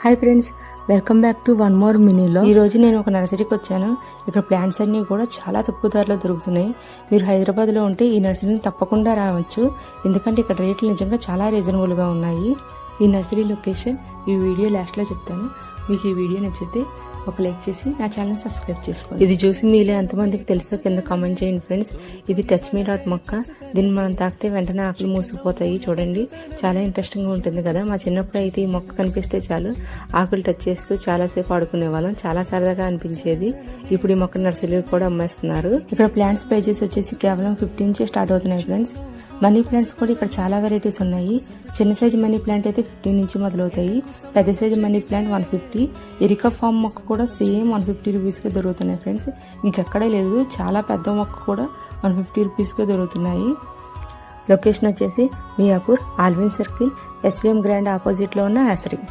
Hi friends, welcome back to one more మినీలో. ఈరోజు నేను ఒక నర్సరీకి వచ్చాను. ఇక్కడ ప్లాంట్స్ అన్నీ కూడా చాలా తక్కువ ధరలో దొరుకుతున్నాయి. మీరు హైదరాబాద్లో ఉంటే ఈ నర్సరీని తప్పకుండా రావచ్చు, ఎందుకంటే ఇక్కడ రేట్లు నిజంగా చాలా రీజనబుల్గా ఉన్నాయి. ఈ నర్సరీ లొకేషన్ ఈ వీడియో లాస్ట్లో చెప్తాను. మీకు ఈ వీడియో నచ్చితే ఒక లైక్ చేసి నా ఛానల్ సబ్స్క్రైబ్ చేసుకోండి. ఇది చూసి మీలో ఎంతమందికి తెలుసో కింద కామెంట్ చేయండి ఫ్రెండ్స్. ఇది టచ్ మీ నాట్ మొక్క. దీన్ని మనం తాకితే వెంటనే ఆకులు మూసుకుపోతాయి. చూడండి, చాలా ఇంట్రెస్టింగ్గా ఉంటుంది కదా. మా చిన్నప్పుడు అయితే ఈ మొక్క కనిపిస్తే చాలు ఆకులు టచ్ చేస్తూ చాలాసేపు ఆడుకునే వాళ్ళం. చాలా సరదాగా అనిపించేది. ఇప్పుడు ఈ మొక్క నర్సరీలు కూడా అమ్మేస్తున్నారు. ఇక్కడ ప్లాంట్స్ ప్రైజెస్ వచ్చేసి కేవలం 15 నుంచి స్టార్ట్ అవుతున్నాయి ఫ్రెండ్స్. మనీ ప్లాంట్స్ కూడా ఇక్కడ చాలా వెరైటీస్ ఉన్నాయి. చిన్న సైజు మనీ ప్లాంట్ అయితే 15 నుంచి మొదలవుతాయి. పెద్ద size money plant 150. Areca palm మొక్క కూడా సేమ్ 150 రూపీస్కి దొరుకుతున్నాయి ఫ్రెండ్స్. ఇంకెక్కడే లేదు, చాలా పెద్ద మొక్క కూడా 150 రూపీస్కి దొరుకుతున్నాయి. లొకేషన్ వచ్చేసి Miyapur, Alwyn circle, SVM grand ఆపోజిట్లో ఉన్న నర్సరీ.